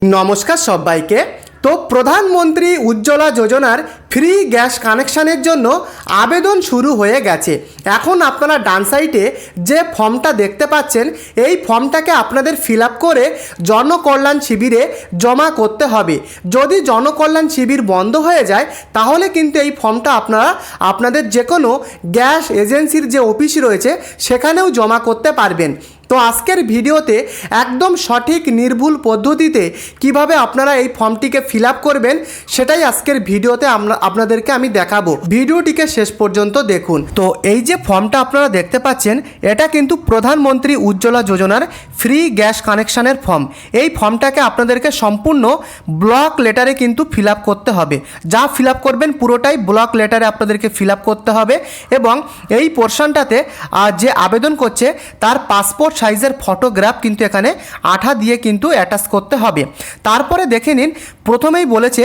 নমস্কার সবাইকে। তো প্রধানমন্ত্রী উজ্জ্বলা যোজনার ফ্রি গ্যাস কানেকশানের জন্য আবেদন শুরু হয়ে গেছে। এখন আপনারা ডান সাইডে যে ফর্মটা দেখতে পাচ্ছেন, এই ফর্মটাকে আপনাদের ফিল আপ করে জনকল্যাণ শিবিরে জমা করতে হবে। যদি জনকল্যাণ শিবির বন্ধ হয়ে যায় তাহলে কিন্তু এই ফর্মটা আপনারা আপনাদের যে কোনো গ্যাস এজেন্সির যে অফিস রয়েছে সেখানেও জমা করতে পারবেন। তো আজকের ভিডিওতে একদম সঠিক নির্ভুল পদ্ধতিতে কিভাবে আপনারা এই ফর্মটিকে ফিল আপ করবেন সেটাই আজকের ভিডিওতে আপনাদেরকে আমি দেখাবো। ভিডিওটিকে শেষ পর্যন্ত দেখুন। তো এই যে ফর্মটা আপনারা দেখতে পাচ্ছেন, এটা কিন্তু প্রধানমন্ত্রী উজ্জ্বলা যোজনার ফ্রি গ্যাস কানেকশানের ফর্ম। এই ফর্মটাকে আপনাদেরকে সম্পূর্ণ ব্লক লেটারে কিন্তু ফিল আপ করতে হবে। যা ফিল আপ করবেন পুরোটাই ব্লক লেটারে আপনাদেরকে ফিল আপ করতে হবে এবং এই পোর্শনটাতে যে আবেদন করছে তার পাসপোর্ট সাইজের ফটোগ্রাফ কিন্তু এখানে আঠা দিয়ে কিন্তু অ্যাটাচ করতে হবে। তারপরে দেখে নিন, প্রথমেই বলেছে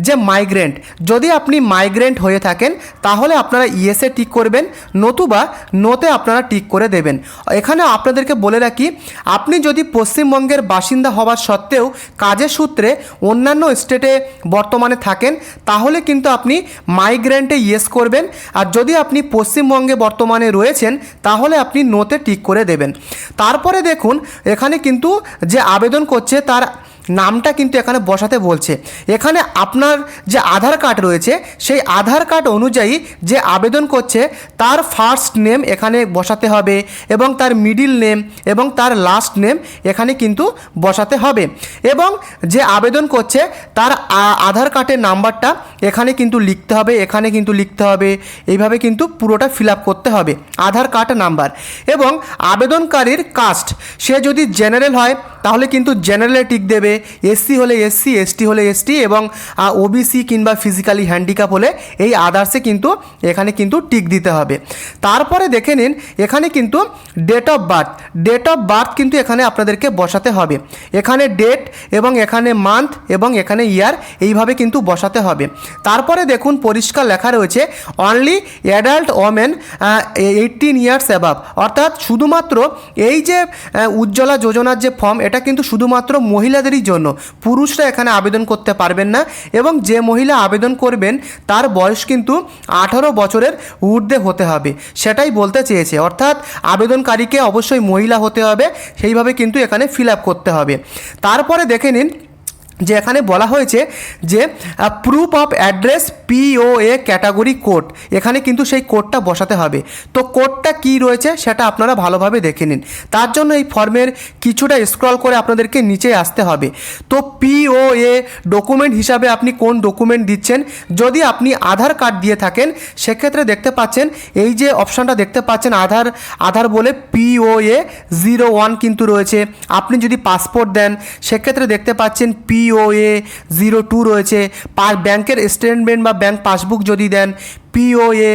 যে মাইগ্রেন্ট। যদি আপনি মাইগ্রেন্ট হয়ে থাকেন তাহলে আপনারা ইয়েসে টিক করবেন, নতুবা নোতে আপনারা টিক করে দেবেন। এখানে আপনাদেরকে বলে রাখি, আপনি যদি পশ্চিমবঙ্গের বাসিন্দা হওয়ার সত্ত্বেও কাজের সূত্রে অন্যান্য স্টেটে বর্তমানে থাকেন তাহলে কিন্তু আপনি মাইগ্রেন্টে ইয়েস করবেন, আর যদি আপনি পশ্চিমবঙ্গে বর্তমানে রয়েছেন তাহলে আপনি নোতে টিক করে দেবেন। তারপরে দেখুন, এখানে কিন্তু যে আবেদন করছে তার নামটা কিন্তু এখানে বসাতে বলছে। এখানে আপনার যে আধার কার্ড রয়েছে সেই আধার কার্ড অনুযায়ী যে আবেদন করছে তার ফার্স্ট নেম এখানে বসাতে হবে এবং তার মিডিল নেম এবং তার লাস্ট নেম এখানে কিন্তু বসাতে হবে, এবং যে আবেদন করছে তার আধার কার্ডের নাম্বারটা এখানে কিন্তু লিখতে হবে, এখানে কিন্তু লিখতে হবে। এইভাবে কিন্তু পুরোটা ফিল আপ করতে হবে, আধার কার্ড নাম্বার। এবং আবেদনকারীর কাস্ট, সে যদি জেনারেল হয় তাহলে কিন্তু জেনারেলে টিক দেবে, এসসি হলে এসসি, এসটি হলে এসটি, এবং ওবিসি কিংবা ফিজিক্যালি হ্যান্ডিক্যাপ হলে এই আদার্সে কিন্তু এখানে কিন্তু টিক দিতে হবে। তারপরে দেখে নিন, এখানে কিন্তু ডেট অফ বার্থ কিন্তু এখানে আপনাদেরকে বসাতে হবে। এখানে ডেট এবং এখানে মান্থ এবং এখানে ইয়ার, এইভাবে কিন্তু বসাতে হবে। তারপরে দেখুন, পরিষ্কার লেখা রয়েছে only adult women 18 years above, অর্থাৎ শুধুমাত্র এই যে উজ্জ্বলা যোজনার যে ফর্ম এটা কিন্তু শুধুমাত্র মহিলাদেরই জন্য, পুরুষরা এখানে আবেদন করতে পারবেন না। এবং যে মহিলা আবেদন করবেন তার বয়স কিন্তু 18 বছরের ঊর্ধ্বে হতে হবে, সেটাই বলতে চেয়েছে। অর্থাৎ আবেদনকারীকে অবশ্যই মহিলা হতে হবে, সেইভাবে কিন্তু এখানে ফিল আপ করতে হবে। তারপরে দেখে নিন যে এখানে বলা হয়েছে যে proof of address POA category code, এখানে কিন্তু সেই কোডটা বসাতে হবে। তো কোডটা কি রয়েছে সেটা আপনারা ভালোভাবে দেখে নিন। তার জন্য এই ফর্মের কিছুটা স্ক্রল করে আপনাদেরকে নিচে আসতে হবে। তো POA ডকুমেন্ট হিসাবে আপনি কোন ডকুমেন্ট দিচ্ছেন, যদি আপনি আধার কার্ড দিয়ে থাকেন সেক্ষেত্রে দেখতে পাচ্ছেন এই যে অপশানটা দেখতে পাচ্ছেন আধার বলে POA 01 কিন্তু রয়েছে। আপনি যদি পাসপোর্ট দেন সেক্ষেত্রে দেখতে পাচ্ছেন POA 02 রয়েছে। ব্যাংকের স্টেটমেন্ট বা ব্যাংক পাসবুক যদি দেন POA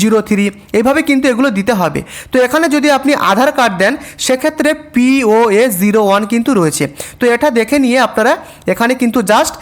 03, এইভাবে কিন্তু এগুলো দিতে হবে। তো এখানে যদি আপনি আধার কার্ড দেন সেক্ষেত্রে POA 01 কিন্তু রয়েছে। তো এটা দেখে নিয়ে আপনারা এখানে কিন্তু জাস্ট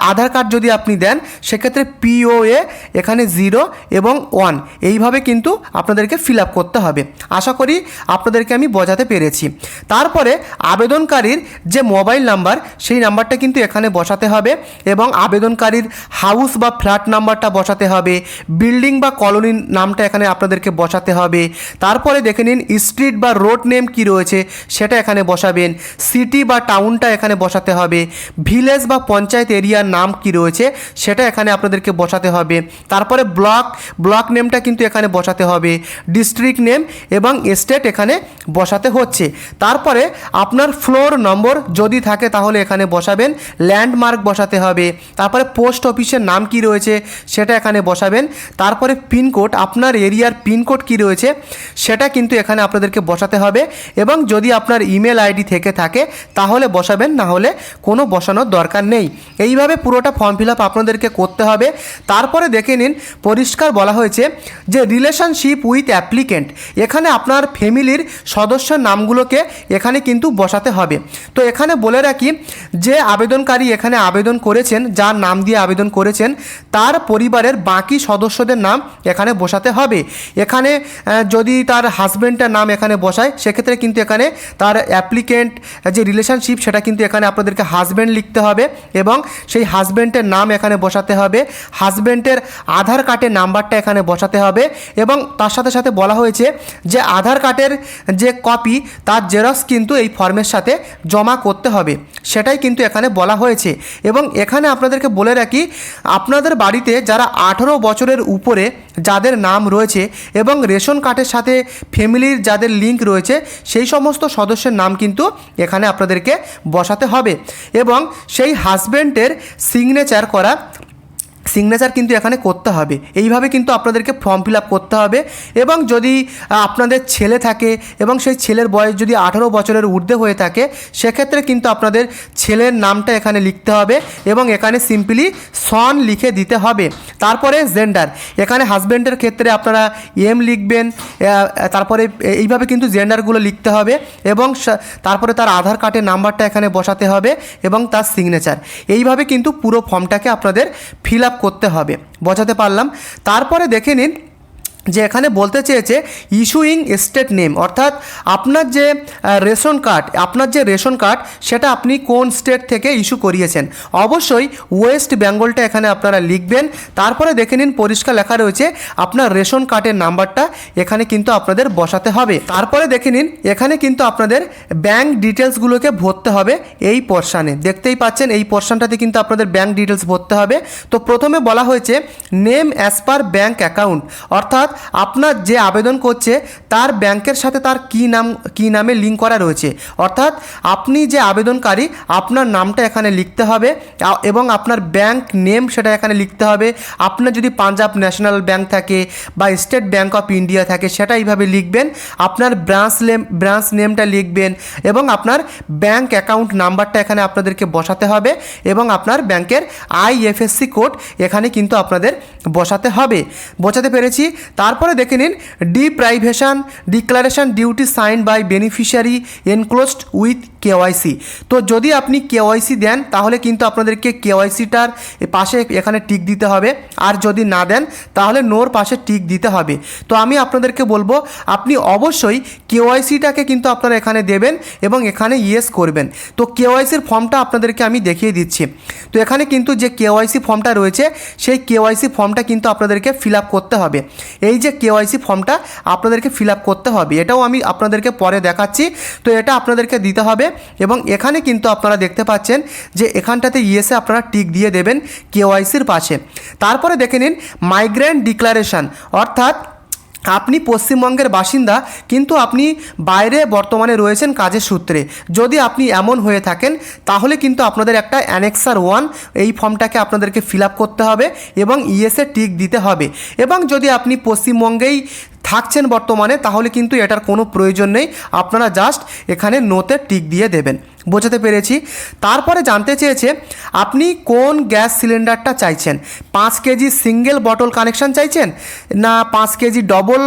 আধার কার্ড যদি আপনি দেন সেক্ষেত্রে POA এখানে 0 এবং 1, এইভাবে কিন্তু আপনাদেরকে ফিল আপ করতে হবে। আশা করি আপনাদেরকে আমি বোঝাতে পেরেছি। তারপরে আবেদনকারীর যে মোবাইল নাম্বার সেই নাম্বারটা কিন্তু এখানে বসাতে হবে এবং আবেদনকারীর হাউস বা ফ্ল্যাট নাম্বারটা বসাতে হবে, বিল্ডিং বা কলোনির নামটা এখানে আপনাদেরকে বসাতে হবে। তারপরে দেখে নিন স্ট্রিট বা রোড নেম কি রয়েছে সেটা এখানে বসাবেন, সিটি বা টাউনটা এখানে বসাতে হবে, ভিলেজ বা পঞ্চায়েত এরিয়ার নাম কি রয়েছে সেটা এখানে আপনাদেরকে বসাতে হবে। তারপরে ব্লক নেমটা কিন্তু এখানে বসাতে হবে, ডিস্ট্রিক্ট নেম এবং স্টেট এখানে বসাতে হচ্ছে। তারপরে আপনার ফ্লোর নম্বর যদি থাকে তাহলে এখানে বসাবেন, ল্যান্ডমার্ক বসাতে হবে। তারপরে পোস্ট অফিসের নাম কি রয়েছে সেটা এখানে বসাবেন। তারপরে পিনকোড, আপনার এরিয়ার পিনকোড কি রয়েছে সেটা কিন্তু এখানে আপনাদেরকে বসাতে হবে, এবং যদি আপনার ইমেল আইডি থেকে থাকে তাহলে বসাবেন, না হলে কোনো বসানোর দরকার নেই। এইভাবে পুরোটা ফর্ম ফিল আপ আপনাদেরকে করতে হবে। তারপরে দেখে নিন, পরিষ্কার বলা হয়েছে যে রিলেশনশিপ উইথ অ্যাপ্লিকেন্ট, এখানে আপনার ফ্যামিলির সদস্যের নামগুলোকে এখানে কিন্তু বসাতে হবে। তো এখানে বলে রাখি, যে আবেদনকারী এখানে আবেদন করেছেন, যার নাম দিয়ে আবেদন করেছেন তার পরিবারের বাকি সদস্যদের নাম এখানে বসাতে হবে। এখানে যদি তার হাজব্যান্ডের নাম এখানে বসায় সেক্ষেত্রে কিন্তু এখানে তার অ্যাপ্লিকেন্ট যে রিলেশনশিপ সেটা কিন্তু এখানে আপনাদেরকে হাজব্যান্ড লিখতে হবে এবং সেই হাজব্যান্ডের নাম এখানে বসাতে হবে। হাজব্যান্ডের আধার কার্ডের নাম্বারটা এখানে বসাতে হবে এবং তার সাথে সাথে বলা হয়েছে যে আধার কার্ডের যে কপি তার জেরক্স কিন্তু এই ফর্মের সাথে জমা করতে হবে, সেটাই কিন্তু এখানে বলা হয়েছে। এবং এখানে আপনাদেরকে বলে রাখি, আপনাদের বাড়িতে যারা 18 বছরের উপরে যাদের নাম রয়েছে এবং রেশন কার্ডের সাথে ফ্যামিলির যাদের লিঙ্ক রয়েছে সেই সমস্ত সদস্যের নাম কিন্তু এখানে আপনাদেরকে বসাতে হবে এবং সেই হাজব্যান্ডের সিগনেচার কিন্তু এখানে করতে হবে। এইভাবে কিন্তু আপনাদেরকে ফর্ম ফিল আপ করতে হবে এবং যদি আপনাদের ছেলে থাকে এবং সেই ছেলের বয়স যদি 18 বছরের ঊর্ধ্বে হয়ে থাকে সেক্ষেত্রে কিন্তু আপনাদের ছেলের নামটা এখানে লিখতে হবে এবং এখানে সিম্পলি সন লিখে দিতে হবে। তারপরে জেন্ডার, এখানে হাজব্যান্ডের ক্ষেত্রে আপনারা এম লিখবেন, তারপরে এইভাবে কিন্তু জেন্ডারগুলো লিখতে হবে এবং তারপরে তার আধার কার্ডের নাম্বারটা এখানে বসাতে হবে এবং তার সিগনেচার। এইভাবে কিন্তু পুরো ফর্মটাকে আপনাদের ফিল আপ করতে হবে। বোঝাতে পারলাম? তারপরে দেখে নিন যে এখানে বলতে চেয়েছে ইস্যুইং স্টেট নেম, অর্থাৎ আপনার যে রেশন কার্ড সেটা আপনি কোন স্টেট থেকে ইস্যু করিয়েছেন। অবশ্যই ওয়েস্ট বেঙ্গলটা এখানে আপনারা লিখবেন। তারপরে দেখে নিন পরিষ্কার লেখা রয়েছে আপনার রেশন কার্ডের নাম্বারটা এখানে কিন্তু আপনাদের বসাতে হবে। তারপরে দেখে নিন এখানে কিন্তু আপনাদের ব্যাঙ্ক ডিটেলসগুলোকে ভরতে হবে। এই পোর্শানে দেখতেই পাচ্ছেন, এই পোর্শনটাতে কিন্তু আপনাদের ব্যাঙ্ক ডিটেলস ভরতে হবে। তো প্রথমে বলা হয়েছে name as per bank account, অর্থাৎ আপনার যে আবেদন করছে তার ব্যাংকের সাথে তার কী নামে লিঙ্ক করা রয়েছে, অর্থাৎ আপনি যে আবেদনকারী আপনার নামটা এখানে লিখতে হবে এবং আপনার ব্যাংক নেম সেটা এখানে লিখতে হবে। আপনার যদি পাঞ্জাব ন্যাশনাল ব্যাংক থাকে বা স্টেট ব্যাংক অফ ইন্ডিয়া থাকে সেটা এইভাবে লিখবেন। আপনার ব্রাঞ্চ নেমটা লিখবেন এবং আপনার ব্যাংক অ্যাকাউন্ট নাম্বারটা এখানে আপনাদেরকে বসাতে হবে এবং আপনার ব্যাংকের IFSC কোড এখানে কিন্তু আপনাদের বসাতে হবে। বোঝাতে পেরেছি? তারপরে দেখে নিন deprivation declaration duty sign by beneficiary enclosed with KYC। তো যদি আপনি KYC দেন তাহলে কিন্তু আপনাদেরকে KYCটার পাশে এখানে টিক দিতে হবে, আর যদি না দেন তাহলে নোর পাশে টিক দিতে হবে। তো আমি আপনাদেরকে বলবো আপনি অবশ্যই KYCটাকে কিন্তু আপনারা এখানে দেবেন এবং এখানে ইয়েস করবেন। তো KYCর ফর্মটা আপনাদেরকে আমি দেখিয়ে দিচ্ছি। তো এখানে কিন্তু যে KYC ফর্মটা রয়েছে সেই KYC ফর্মটা কিন্তু আপনাদেরকে ফিল আপ করতে হবে। এই যে KYC ফর্মটা আপনাদেরকে ফিল আপ করতে হবে, এটাও আমি আপনাদেরকে পরে দেখাচ্ছি। তো এটা আপনাদেরকে দিতে হবে এবং এখানে কিন্তু আপনারা দেখতে পাচ্ছেন যে এখানটাতে ইয়েসে আপনারা টিক দিয়ে দেবেন KYCর পাশে। তারপরে দেখে নিন মাইগ্রেন্ট ডিক্লারেশন, অর্থাৎ আপনি পশ্চিমবঙ্গের বাসিন্দা কিন্তু আপনি বাইরে বর্তমানে রয়েছেন কাজের সূত্রে। যদি আপনি এমন হয়ে থাকেন তাহলে কিন্তু আপনাদের একটা অ্যানেক্সার 1 এই ফর্মটাকে আপনাদেরকে ফিল আপ করতে হবে এবং ইয়েসে টিক দিতে হবে। এবং যদি আপনি পশ্চিমবঙ্গেই থাকছেন বর্তমানে তাহলে কিন্তু এটার কোনো প্রয়োজন নেই, আপনারা জাস্ট এখানে নোতে টিক দিয়ে দেবেন। বোঝাতে পেরেছি? তারপরে জানতে চেয়েছে আপনি কোন গ্যাস সিলিন্ডারটা চাইছেন, 5 কেজি সিঙ্গেল বটল কানেকশান চাইছেন, না 5 কেজি ডবল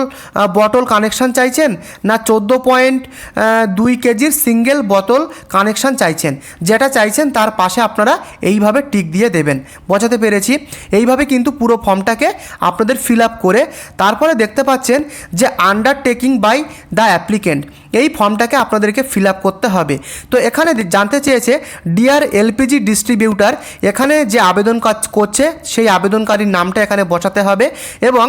বটল কানেকশান চাইছেন, না 14.2 কেজির সিঙ্গেল বোতল কানেকশান চাইছেন। যেটা চাইছেন তার পাশে আপনারা এইভাবে টিক দিয়ে দেবেন। বোঝাতে পেরেছি? এইভাবে কিন্তু পুরো ফর্মটাকে আপনাদের ফিল আপ করে তারপরে দেখতে পাচ্ছেন যে আন্ডারটেকিং বাই দ্য অ্যাপ্লিকেন্ট, এই ফর্মটাকে আপনাদেরকে ফিল আপ করতে হবে। তো এখানে জানতে চেয়েছে ডিয়ার LPG ডিস্ট্রিবিউটার, এখানে যে আবেদন করছে সেই আবেদনকারীর নামটা এখানে বসাতে হবে এবং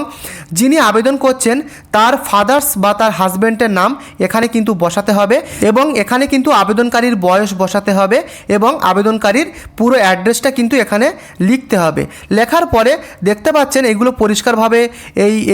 যিনি আবেদন করছেন তার ফাদার্স বা তার হাজব্যান্ডের নাম এখানে কিন্তু বসাতে হবে এবং এখানে কিন্তু আবেদনকারীর বয়স বসাতে হবে এবং আবেদনকারীর পুরো অ্যাড্রেসটা কিন্তু এখানে লিখতে হবে। লেখার পরে দেখতে পাচ্ছেন এইগুলো পরিষ্কারভাবে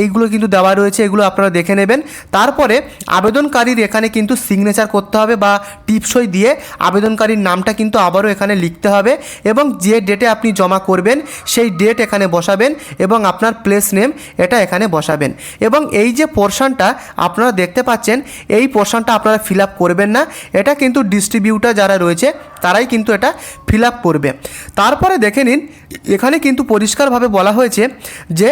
এইগুলো কিন্তু দেওয়া রয়েছে, এগুলো আপনারা দেখে নেবেন। তারপরে আবেদনকারীর এখানে কিন্তু সিগনেচার করতে হবে বা টিপসই দিয়ে আবেদনকারীর নামটা কিন্তু আবারও এখানে লিখতে হবে এবং যে ডেটে আপনি জমা করবেন সেই ডেট এখানে বসাবেন এবং আপনার প্লেস নেম এটা এখানে বসাবেন। এবং এই যে পোর্শনটা আপনারা দেখতে পাচ্ছেন এই পোর্শনটা আপনারা ফিল আপ করবেন না, এটা কিন্তু ডিস্ট্রিবিউটার যারা রয়েছে তারাই কিন্তু এটা ফিল আপ করবে। তারপরে দেখে নিন এখানে কিন্তু পরিষ্কারভাবে বলা হয়েছে যে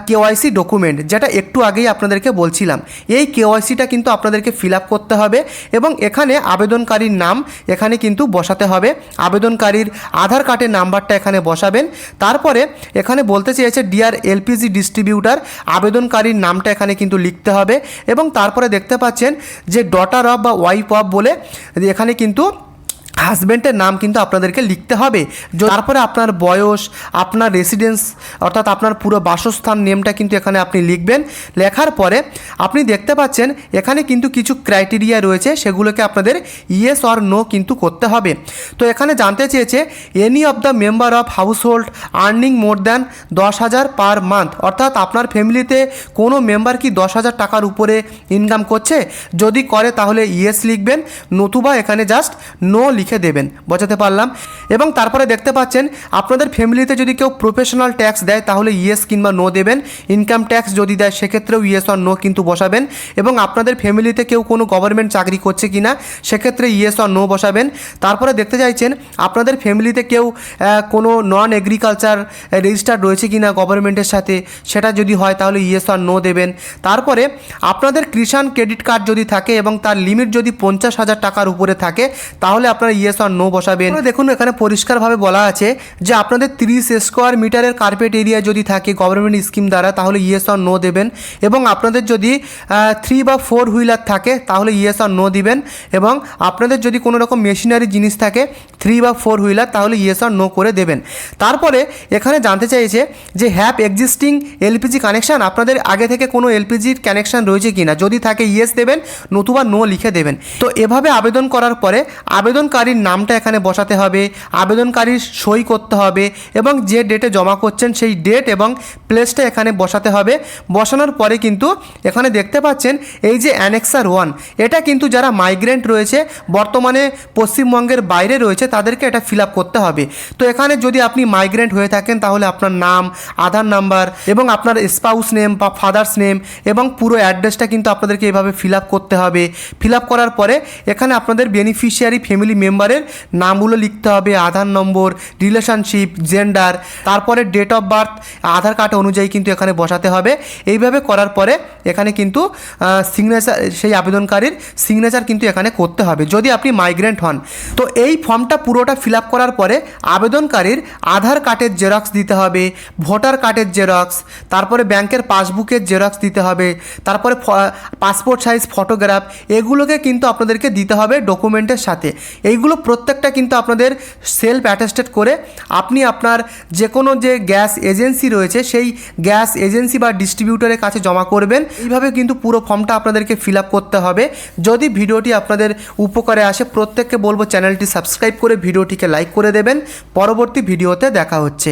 কেওয়াইসি ডকুমেন্ট, যেটা একটু আগেই আপনাদেরকে বলছিলাম, এই কেওয়াইসিটা কিন্তু আপনাদেরকে ফিল আপ করতে হবে এবং এখানে আবেদনকারীর নাম এখানে কিন্তু বসাতে হবে, আবেদনকারীর আধার কার্ডের নাম্বারটা এখানে বসাবেন। তারপরে এখানে বলতে চেয়েছে ডিয়ার এলপিজি ডিস্ট্রিবিউটার, আবেদনকারীর নামটা এখানে কিন্তু লিখতে হবে এবং তারপরে দেখতে পাচ্ছেন যে ডটার অফ বা ওয়াইফ অফ বলে এখানে কিন্তু হাজব্যান্ডের নাম কিন্তু আপনাদেরকে লিখতে হবে। তারপরে আপনার বয়স, আপনার রেসিডেন্স অর্থাৎ আপনার পুরো বাসস্থান নেমটা কিন্তু এখানে আপনি লিখবেন। লেখার পরে আপনি দেখতে পাচ্ছেন এখানে কিন্তু কিছু ক্রাইটেরিয়া রয়েছে, সেগুলোকে আপনাদের ইয়েস অর নো কিন্তু করতে হবে। তো এখানে জানতে চেয়েছে any of the member of house hold earning more than 10,000 per month, অর্থাৎ আপনার ফ্যামিলিতে কোনো মেম্বার কি 10,000 টাকার উপরে ইনকাম করছে, যদি করে তাহলে ইয়েস লিখবেন, নতুবা এখানে জাস্ট নো লিখে দেবেন। বোঝাতে পারলাম? এবং তারপরে দেখতে পাচ্ছেন আপনাদের ফ্যামিলিতে যদি কেউ প্রফেশনাল ট্যাক্স দেয় তাহলে ইয়েস কিংবা নো দেবেন, ইনকাম ট্যাক্স যদি দেয় সেক্ষেত্রেও ইয়েস অর নো কিন্তু বসাবেন, এবং আপনাদের ফ্যামিলিতে কেউ কোনো গভর্নমেন্ট চাকরি করছে কি না সেক্ষেত্রে ইয়েস অর নো বসাবেন। তারপরে দেখতে চাইছেন আপনাদের ফ্যামিলিতে কেউ কোনো নন এগ্রিকালচার রেজিস্টার্ড রয়েছে কি না গভর্নমেন্টের সাথে, সেটা যদি হয় তাহলে ইয়েস অর নো দেবেন। তারপরে আপনাদের কিষাণ ক্রেডিট কার্ড যদি থাকে এবং তার লিমিট যদি 50,000 টাকার উপরে থাকে তাহলে আপনারা ইয়েস অর নো বসাবেন। দেখুন এখানে পরিষ্কারভাবে বলা আছে যে আপনাদের 30 স্কোয়ার মিটারের কার্পেট এরিয়া যদি থাকে গভর্নমেন্ট স্কিম দ্বারা তাহলে ইয়েস অর নো দেবেন, এবং আপনাদের যদি 3 বা 4 হুইলার থাকে তাহলে ইয়েস অর নো দিবেন, এবং আপনাদের যদি কোনো রকম মেশিনারি জিনিস থাকে 3 বা 4 হুইলার তাহলে ইয়েস অর নো করে দেবেন। তারপরে এখানে জানতে চাইছে যে হ্যাভ এক্সিস্টিং এলপিজি কানেকশান, আপনাদের আগে থেকে কোনো এলপিজির কানেকশান রয়েছে কি না, যদি থাকে ইয়েস দেবেন, নতুবা নো লিখে দেবেন। তো এভাবে আবেদন করার পরে আবেদনকারীর নামটা এখানে বসাতে হবে, আবেদনকারীর সই করতে হবে এবং যে ডেটে জমা করছেন সেই ডেট এবং প্লেসটা এখানে বসাতে হবে। বসানোর পরে কিন্তু এখানে দেখতে পাচ্ছেন এই যে অ্যানেক্সার 1, এটা কিন্তু যারা মাইগ্রেন্ট রয়েছে বর্তমানে পশ্চিমবঙ্গের বাইরে রয়েছে তাদেরকে এটা ফিল আপ করতে হবে। তো এখানে যদি আপনি মাইগ্রেন্ট হয়ে থাকেন তাহলে আপনার নাম, আধার নাম্বার এবং আপনার স্পাউস নেম বা ফাদার্স নেম এবং পুরো অ্যাড্রেসটা কিন্তু আপনাদেরকে এভাবে ফিল আপ করতে হবে। ফিল আপ করার পরে এখানে আপনাদের বেনিফিশিয়ারি ফ্যামিলি মেম্বারের নামগুলো লিখতে হবে, আধার নম্বর, রিলেশনশিপ, জেন্ডার, তারপরে date of birth Aadhaar card অনুযায়ী কিন্তু এখানে বসাতে হবে। এইভাবে করার পরে এখানে কিন্তু সিগনেচার, সেই আবেদনকারীর সিগনেচার কিন্তু এখানে করতে হবে যদি আপনি মাইগ্রেন্ট হন। তো এই ফর্মটা পুরোটা ফিল আপ করার পরে আবেদনকারীর আধার কার্ডের জেরক্স দিতে হবে, ভোটার কার্ডের জেরক্স, তারপরে ব্যাংকের পাসবুকের জেরক্স দিতে হবে, তারপরে পাসপোর্ট সাইজ ফটোগ্রাফ, এগুলোকে কিন্তু আপনাদেরকে দিতে হবে ডকুমেন্টের সাথে। এইগুলো প্রত্যেকটা কিন্তু আপনাদের সেলফ অ্যাটেস্টেড করে আপনি আপনার যে কোনো যে গ্যাস এজেন্সি রয়েছে সেই গ্যাস এজেন্সি বা ডিস্ট্রিবিউটরের কাছে জমা করবেন। এইভাবে কিন্তু পুরো ফর্মটা আপনাদেরকে ফিল আপ করতে হবে। যদি ভিডিওটি আপনাদের উপকারে আসে প্রত্যেককে বলবো চ্যানেলটি সাবস্ক্রাইব করে ভিডিওটিকে লাইক করে দেবেন। পরবর্তী ভিডিওতে দেখা হচ্ছে।